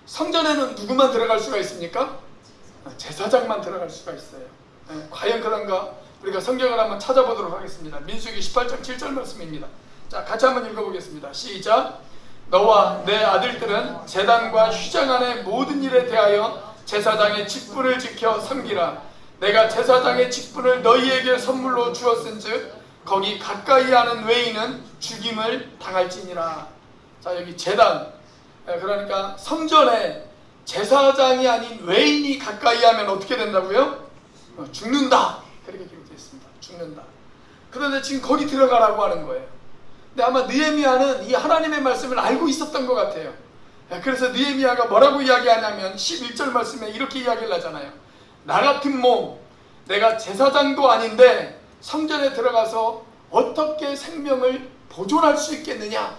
성전에는 누구만 들어갈 수가 있습니까? 제사장만 들어갈 수가 있어요. 과연 그런가? 우리가 성경을 한번 찾아보도록 하겠습니다. 민수기 18장 7절 말씀입니다. 자, 같이 한번 읽어보겠습니다. 시작. 너와 내 아들들은 제단과 휘장 안의 모든 일에 대하여 제사장의 직분을 지켜 섬기라. 내가 제사장의 직분을 너희에게 선물로 주었은즉 거기 가까이 하는 외인은 죽임을 당할지니라. 자, 여기 제단, 그러니까 성전에 제사장이 아닌 외인이 가까이 하면 어떻게 된다고요? 죽는다. 그렇게 기록되어 있습니다. 죽는다. 그런데 지금 거기 들어가라고 하는 거예요. 근데 아마 느헤미야는 이 하나님의 말씀을 알고 있었던 것 같아요. 그래서 느헤미야가 뭐라고 이야기하냐면 11절 말씀에 이렇게 이야기를 하잖아요. 나 같은 몸, 내가 제사장도 아닌데 성전에 들어가서 어떻게 생명을 보존할 수 있겠느냐.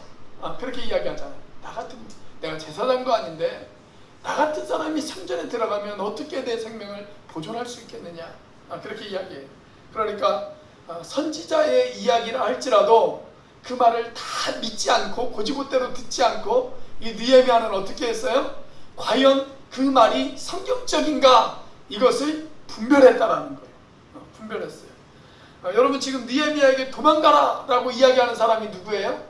그렇게 이야기하잖아요. 나 같은 몸, 내가 제사장도 아닌데 나 같은 사람이 성전에 들어가면 어떻게 내 생명을 보존할 수 있겠느냐. 그렇게 이야기해요. 그러니까 선지자의 이야기를 할지라도 그 말을 다 믿지 않고 고지고대로 듣지 않고 이 느헤미야는 어떻게 했어요? 과연 그 말이 성경적인가? 이것을 분별했다라는 거예요. 분별했어요. 여러분, 지금 느헤미야에게 도망가라 라고 이야기하는 사람이 누구예요?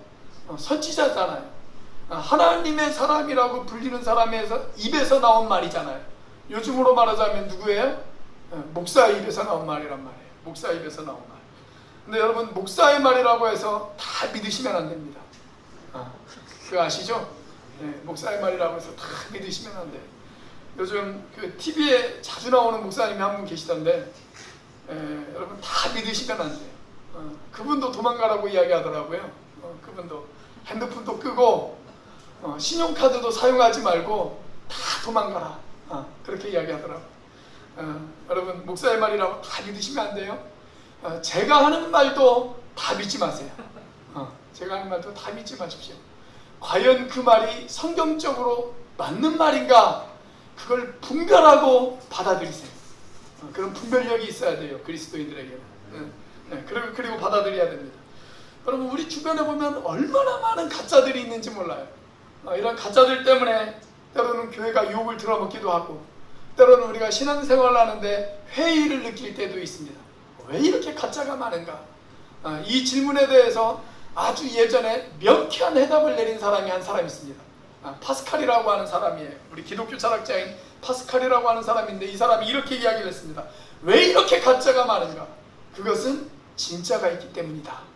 선지자잖아요. 하나님의 사람이라고 불리는 사람에서 입에서 나온 말이잖아요. 요즘으로 말하자면 누구예요? 목사의 입에서 나온 말이란 말이에요. 목사의 입에서 나온 말. 근데 여러분, 목사의 말이라고 해서 다 믿으시면 안 됩니다. 그거 아시죠? 목사의 말이라고 해서 다 믿으시면 안 돼요. 요즘 그 TV에 자주 나오는 목사님이 한 분 계시던데, 여러분 다 믿으시면 안 돼요. 그분도 도망가라고 이야기하더라고요. 그분도 핸드폰도 끄고 신용카드도 사용하지 말고 다 도망가라. 그렇게 이야기하더라고요. 여러분 목사의 말이라고 다 믿으시면 안 돼요. 제가 하는 말도 다 믿지 마세요. 제가 하는 말도 다 믿지 마십시오. 과연 그 말이 성경적으로 맞는 말인가? 그걸 분별하고 받아들이세요. 그런 분별력이 있어야 돼요. 그리스도인들에게는. 그리고 받아들여야 됩니다. 여러분 우리 주변에 보면 얼마나 많은 가짜들이 있는지 몰라요. 이런 가짜들 때문에 때로는 교회가 욕을 들어먹기도 하고, 때로는 우리가 신앙생활을 하는데 회의를 느낄 때도 있습니다. 왜 이렇게 가짜가 많은가? 이 질문에 대해서 아주 예전에 명쾌한 해답을 내린 사람이 한 사람이 있습니다. 파스칼이라고 하는 사람이에요. 우리 기독교 철학자인 파스칼이라고 하는 사람인데, 이 사람이 이렇게 이야기를 했습니다. 왜 이렇게 가짜가 많은가? 그것은 진짜가 있기 때문이다.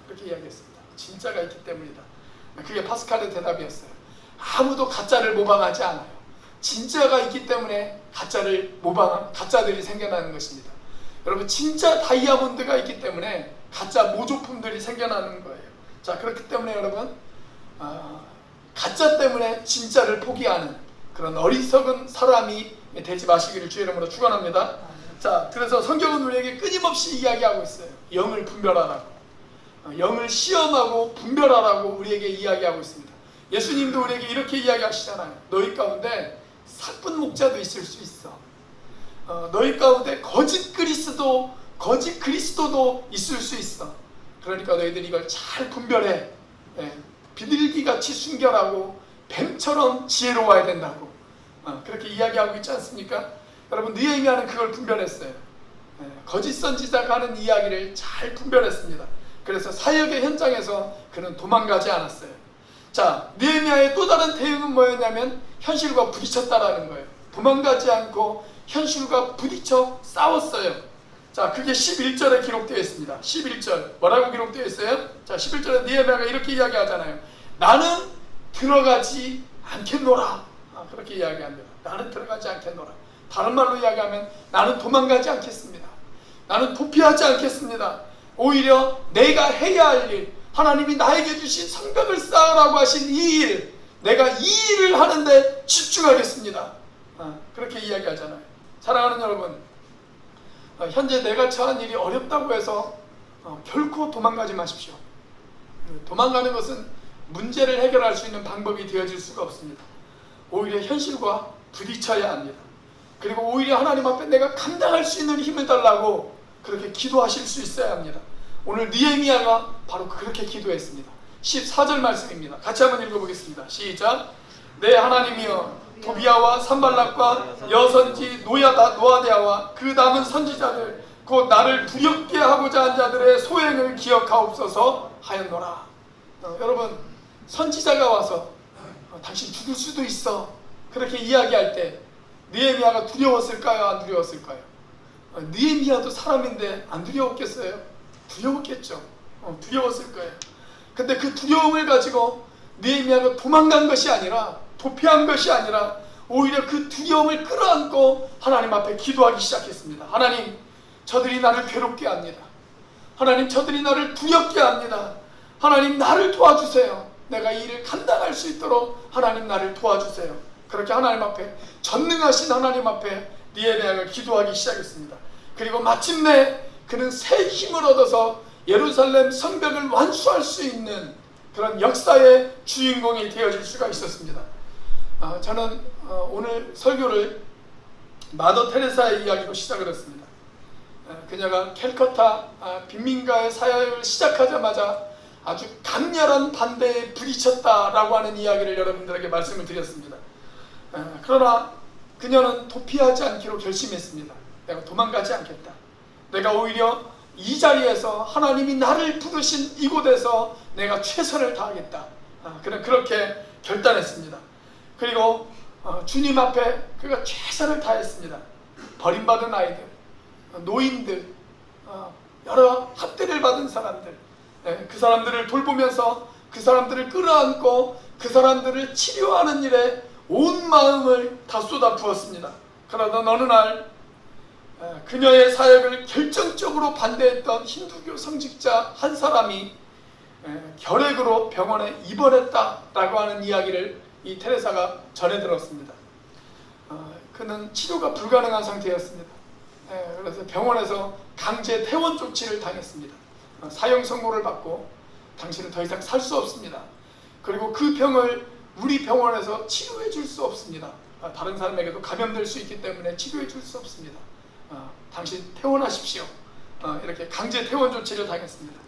그렇게 이야기했습니다. 진짜가 있기 때문이다. 그게 파스칼의 대답이었어요. 아무도 가짜를 모방하지 않아요. 진짜가 있기 때문에 가짜들이 생겨나는 것입니다. 여러분 진짜 다이아몬드가 있기 때문에 가짜 모조품들이 생겨나는 거예요. 자, 그렇기 때문에 여러분 가짜 때문에 진짜를 포기하는 그런 어리석은 사람이 되지 마시기를 주의 이름으로 축원합니다. 자, 그래서 성경은 우리에게 끊임없이 이야기하고 있어요. 영을 분별하라고, 영을 시험하고 분별하라고 우리에게 이야기하고 있습니다. 예수님도 우리에게 이렇게 이야기하시잖아요. 너희 가운데 사뿐 목자도 있을 수 있어. 너희 가운데 거짓 그리스도도 있을 수 있어. 그러니까 너희들 이걸 잘 분별해. 비둘기같이 순결하고 뱀처럼 지혜로워야 된다고 그렇게 이야기하고 있지 않습니까? 여러분 느헤미야는 그걸 분별했어요. 거짓 선지자가 하는 이야기를 잘 분별했습니다. 그래서 사역의 현장에서 그는 도망가지 않았어요. 자, 느헤미야의 또 다른 대응은 뭐였냐면 현실과 부딪혔다라는 거예요. 도망가지 않고 현실과 부딪혀 싸웠어요. 자, 그게 11절에 기록되어 있습니다. 11절 뭐라고 기록되어 있어요? 자, 11절에 느헤미야가 이렇게 이야기하잖아요. 나는 들어가지 않겠노라. 그렇게 이야기합니다. 나는 들어가지 않겠노라. 다른 말로 이야기하면 나는 도망가지 않겠습니다. 나는 도피하지 않겠습니다. 오히려 내가 해야 할 일, 하나님이 나에게 주신 성벽을 쌓으라고 하신 이 일, 내가 이 일을 하는데 집중하겠습니다. 그렇게 이야기하잖아요. 사랑하는 여러분, 현재 내가 처한 일이 어렵다고 해서 결코 도망가지 마십시오. 도망가는 것은 문제를 해결할 수 있는 방법이 되어질 수가 없습니다. 오히려 현실과 부딪혀야 합니다. 그리고 오히려 하나님 앞에 내가 감당할 수 있는 힘을 달라고 그렇게 기도하실 수 있어야 합니다. 오늘 느헤미야가 바로 그렇게 기도했습니다. 14절 말씀입니다. 같이 한번 읽어보겠습니다. 시작. 내 하나님이여, 도비야와 산발락과 여선지 노아디아와 그 남은 선지자들 곧 나를 두렵게 하고자 한 자들의 소행을 기억하옵소서 하였노라. 여러분 선지자가 와서 당신 죽을 수도 있어 그렇게 이야기할 때 느헤미야가 두려웠을까요? 안 두려웠을까요? 느헤미야도 사람인데 안 두려웠겠어요? 두려웠겠죠. 두려웠을 거예요. 근데 그 두려움을 가지고 느헤미야가 도망간 것이 아니라, 도피한 것이 아니라 오히려 그 두려움을 끌어안고 하나님 앞에 기도하기 시작했습니다. 하나님, 저들이 나를 괴롭게 합니다. 하나님, 저들이 나를 두렵게 합니다. 하나님, 나를 도와주세요. 내가 이 일을 감당할 수 있도록 하나님 나를 도와주세요. 그렇게 하나님 앞에, 전능하신 하나님 앞에 느헤미야가 기도하기 시작했습니다. 그리고 마침내 그는 새 힘을 얻어서 예루살렘 성벽을 완수할 수 있는 그런 역사의 주인공이 되어질 수가 있었습니다. 저는 오늘 설교를 마더 테레사의 이야기로 시작을 했습니다. 그녀가 캘커타 빈민가의 사역을 시작하자마자 아주 강렬한 반대에 부딪혔다라고 하는 이야기를 여러분들에게 말씀을 드렸습니다. 그러나 그녀는 도피하지 않기로 결심했습니다. 내가 도망가지 않겠다. 내가 오히려 이 자리에서 하나님이 나를 부르신 이곳에서 내가 최선을 다하겠다. 그렇게 결단했습니다. 그리고 주님 앞에 그가 최선을 다했습니다. 버림받은 아이들, 노인들, 여러 학대를 받은 사람들, 그 사람들을 돌보면서 그 사람들을 끌어안고 그 사람들을 치료하는 일에 온 마음을 다 쏟아부었습니다. 그러던 어느 날 그녀의 사역을 결정적으로 반대했던 힌두교 성직자 한 사람이 결핵으로 병원에 입원했다라고 하는 이야기를 이 테레사가 전해 들었습니다. 그는 치료가 불가능한 상태였습니다. 그래서 병원에서 강제 퇴원 조치를 당했습니다. 사형 선고를 받고 당신은 더 이상 살 수 없습니다. 그리고 그 병을 우리 병원에서 치료해 줄 수 없습니다. 다른 사람에게도 감염될 수 있기 때문에 치료해 줄 수 없습니다. 당신 퇴원하십시오. 이렇게 강제 퇴원 조치를 당했습니다.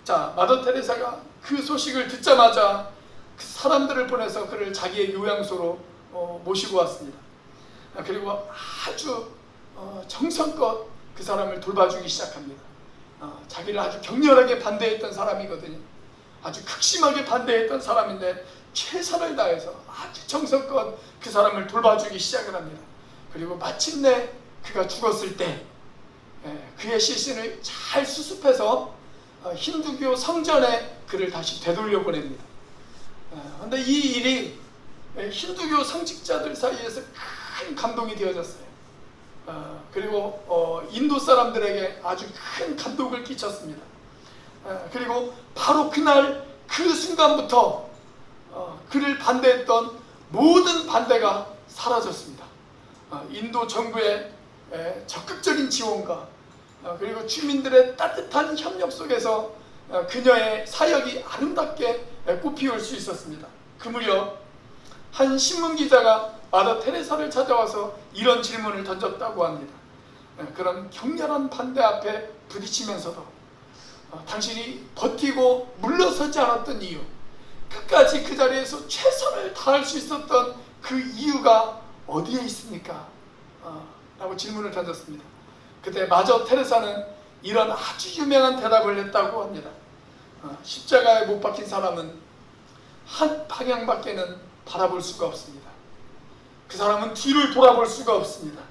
자, 마더 테레사가 그 소식을 듣자마자 그 사람들을 보내서 그를 자기의 요양소로 모시고 왔습니다. 그리고 아주 정성껏 그 사람을 돌봐주기 시작합니다. 자기를 아주 격렬하게 반대했던 사람이거든요. 아주 극심하게 반대했던 사람인데 최선을 다해서 아주 정성껏 그 사람을 돌봐주기 시작을 합니다. 그리고 마침내 그가 죽었을 때 그의 시신을 잘 수습해서 힌두교 성전에 그를 다시 되돌려 보냅니다. 그런데 이 일이 힌두교 성직자들 사이에서 큰 감동이 되어졌어요. 그리고 인도 사람들에게 아주 큰 감동을 끼쳤습니다. 그리고 바로 그날 그 순간부터 그를 반대했던 모든 반대가 사라졌습니다. 인도 정부의 적극적인 지원과 그리고 주민들의 따뜻한 협력 속에서 그녀의 사역이 아름답게 꽃피울 수 있었습니다. 그 무렵 한 신문기자가 마더 테레사를 찾아와서 이런 질문을 던졌다고 합니다. 그런 격렬한 반대 앞에 부딪히면서도 당신이 버티고 물러서지 않았던 이유, 끝까지 그 자리에서 최선을 다할 수 있었던 그 이유가 어디에 있습니까? 라고 질문을 던졌습니다. 그때 마저 테레사는 이런 아주 유명한 대답을 했다고 합니다. 십자가에 못 박힌 사람은 한 방향밖에는 바라볼 수가 없습니다. 그 사람은 뒤를 돌아볼 수가 없습니다.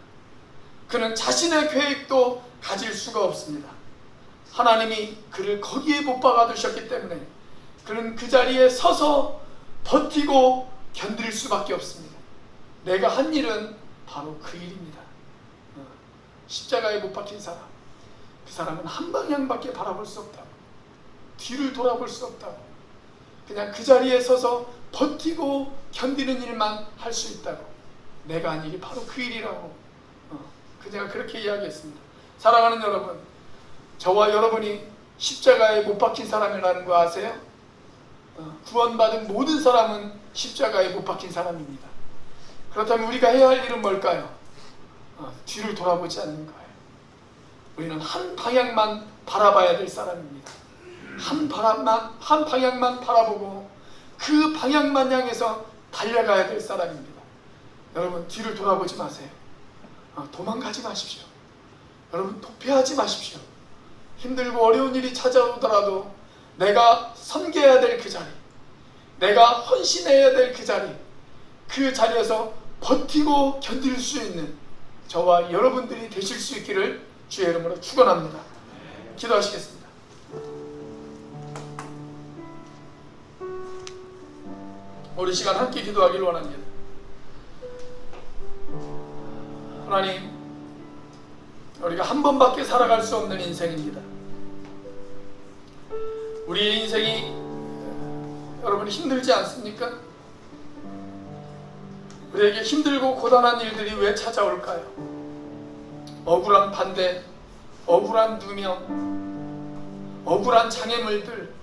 그는 자신의 계획도 가질 수가 없습니다. 하나님이 그를 거기에 못 박아두셨기 때문에 그는 그 자리에 서서 버티고 견딜 수밖에 없습니다. 내가 한 일은 바로 그 일입니다. 십자가에 못 박힌 사람, 그 사람은 한 방향밖에 바라볼 수 없다고, 뒤를 돌아볼 수 없다고, 그냥 그 자리에 서서 버티고 견디는 일만 할 수 있다고, 내가 한 일이 바로 그 일이라고 그냥 그렇게 이야기했습니다. 사랑하는 여러분, 저와 여러분이 십자가에 못 박힌 사람이라는 거 아세요? 구원받은 모든 사람은 십자가에 못 박힌 사람입니다. 그렇다면 우리가 해야 할 일은 뭘까요? 뒤를 돌아보지 않는 거예요. 우리는 한 방향만 바라봐야 될 사람입니다. 한 방향만 바라보고 그 방향만 향해서 달려가야 될 사람입니다. 여러분, 뒤를 돌아보지 마세요. 도망가지 마십시오. 여러분, 도피하지 마십시오. 힘들고 어려운 일이 찾아오더라도 내가 섬겨야 될 그 자리, 내가 헌신해야 될 그 자리, 그 자리에서 버티고 견딜 수 있는 저와 여러분들이 되실 수 있기를 주의 이름으로 축원합니다. 기도하시겠습니다. 우리 시간 함께 기도하기를 원합니다. 하나님, 우리가 한 번밖에 살아갈 수 없는 인생입니다. 우리의 인생이 여러분 힘들지 않습니까? 우리에게 힘들고 고단한 일들이 왜 찾아올까요? 억울한 반대, 억울한 누명, 억울한 장애물들,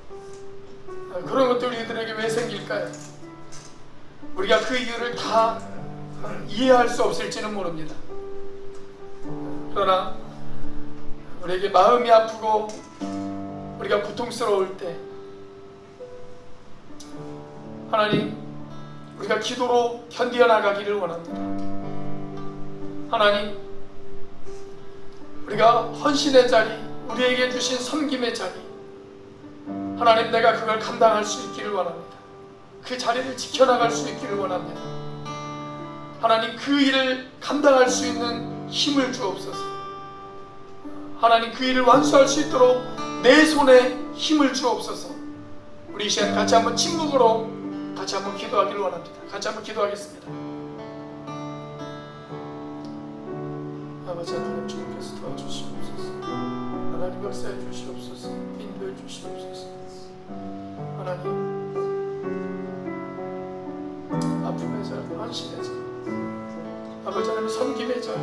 그런 것들이 우리들에게 왜 생길까요? 우리가 그 이유를 다 이해할 수 없을지는 모릅니다. 그러나 우리에게 마음이 아프고 우리가 고통스러울 때 하나님, 우리가 기도로 견디어 나가기를 원합니다. 하나님, 우리가 헌신의 자리, 우리에게 주신 섬김의 자리, 하나님, 내가 그걸 감당할 수 있기를 원합니다. 그 자리를 지켜나갈 수 있기를 원합니다. 하나님, 그 일을 감당할 수 있는 힘을 주옵소서. 하나님, 그 일을 완수할 수 있도록 내 손에 힘을 주옵소서. 우리 이 시간 같이 한번 침묵으로 같이 한번 기도하기를 원합니다. 같이 한번 기도하겠습니다. 아버지 하나님, 주님께서 도와주시옵소서. 하나님, 역사해 주시옵소서. 인도해 주시옵소서. 하나님, 아픔의 자리, 환신의 자리, 아버지 하나님, 섬김의 자리,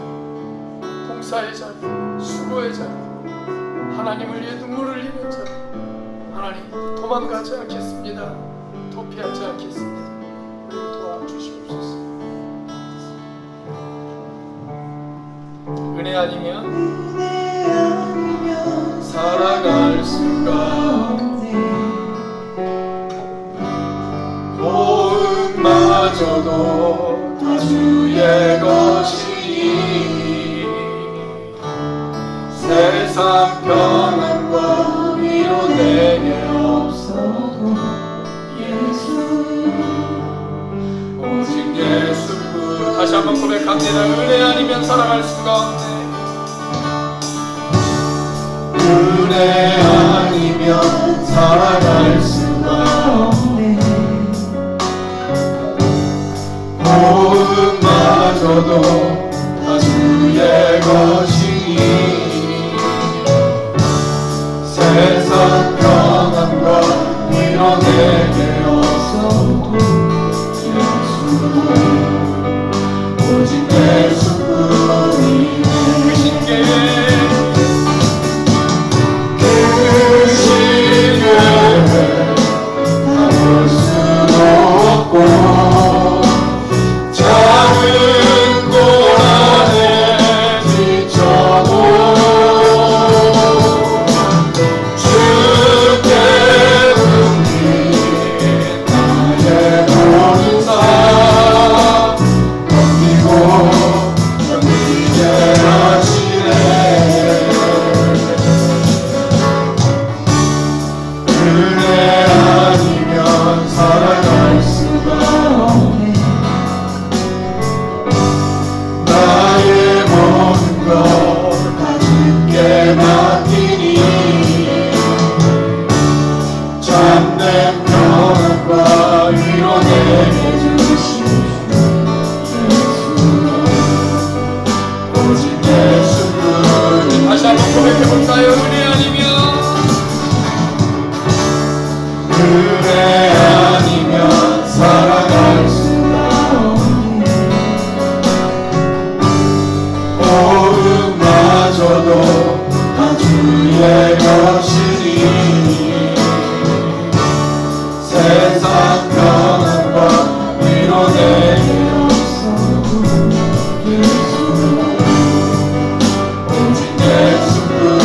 봉사의 자리, 수고의 자리, 하나님을 위해 눈물을 흘리는 자리, 하나님 도망가지 않겠습니다. 도피하지 않겠습니다. 우리를 도와주시옵소서. 은혜 아니면 살아갈 수가 없네. 도움마저도 다 주의 것이니 세상 평안과 위로 내게 없어도 오직 예수뿐. 다시 한번 고백합니다. 은혜 아니면 살아갈 수가 없네. 은혜 아니면 살아갈 수가 없네. 모음마저도 다 주의 것이니 세상 평안과 위로 내게 없어도 오직 예수뿐이네. 그 신을 담을 수도 없고 작은 고난에 지쳐도 주께 품긴 나의 모든 삶 견디고 견디게 하시네. 은혜 아니면 살아갈 수가 없네. 나의 모든 것 다 주께 맡기니 참된 평안과 위로 내게 주시옵소서. 오직 예수뿐. 다시 한번 고백해볼까요? 은혜 아니면 살아갈 수가 없네. 모음마저도 다 주의 것이니 세상 평안과 위로 내게 없어도 오직 예수뿐이니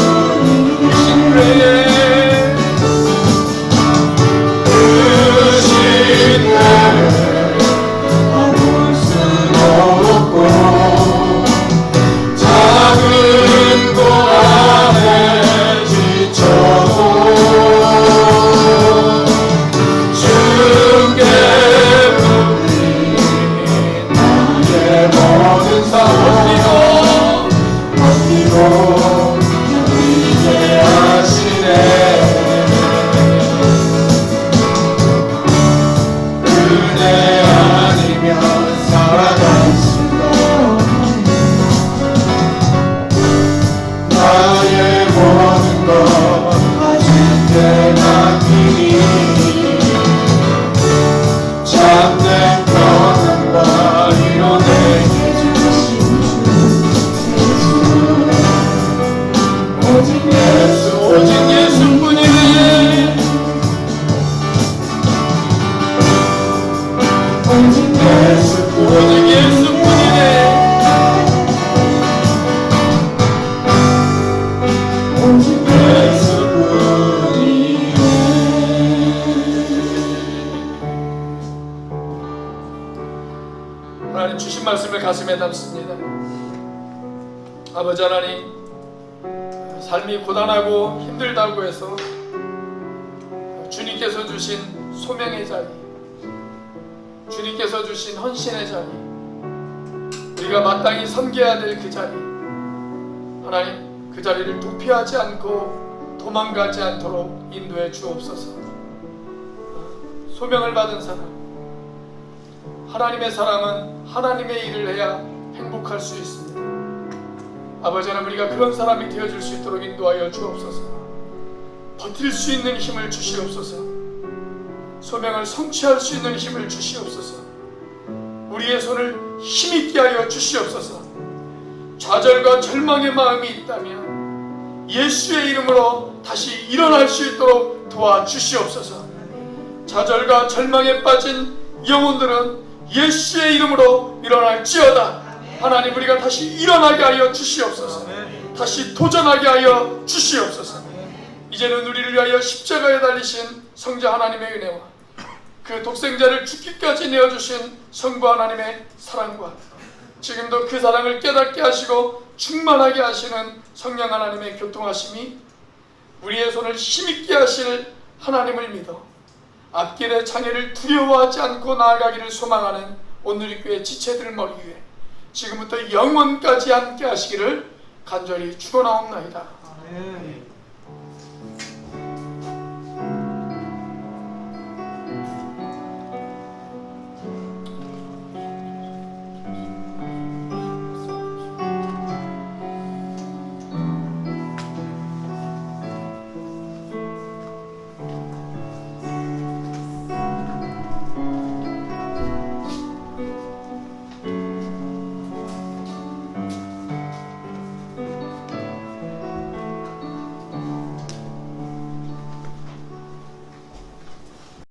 하나님 주신 말씀을 가슴에 담습니다. 아버지 하나님, 삶이 고단하고 힘들다고 해서 주님께서 주신 소명의 자리, 주님께서 주신 헌신의 자리, 우리가 마땅히 섬겨야 될 그 자리, 하나님 그 자리를 도피하지 않고 도망가지 않도록 인도해 주옵소서. 소명을 받은 사람, 하나님의 사람은 하나님의 일을 해야 행복할 수 있습니다. 아버지 하나님, 우리가 그런 사람이 되어줄 수 있도록 인도하여 주옵소서. 버틸 수 있는 힘을 주시옵소서. 소명을 성취할 수 있는 힘을 주시옵소서. 우리의 손을 힘있게 하여 주시옵소서. 좌절과 절망의 마음이 있다면 예수의 이름으로 다시 일어날 수 있도록 도와주시옵소서. 좌절과 절망에 빠진 영혼들은 예수의 이름으로 일어날지어다. 하나님, 우리가 다시 일어나게 하여 주시옵소서. 다시 도전하게 하여 주시옵소서. 이제는 우리를 위하여 십자가에 달리신 성자 하나님의 은혜와 그 독생자를 죽기까지 내어주신 성부 하나님의 사랑과 지금도 그 사랑을 깨닫게 하시고 충만하게 하시는 성령 하나님의 교통하심이 우리의 손을 힘있게 하실 하나님을 믿어 앞길의 장애를 두려워하지 않고 나아가기를 소망하는 온누리교회 지체들 머리 위에 지금부터 영원까지 함께 하시기를 간절히 축원하옵나이다. 아멘.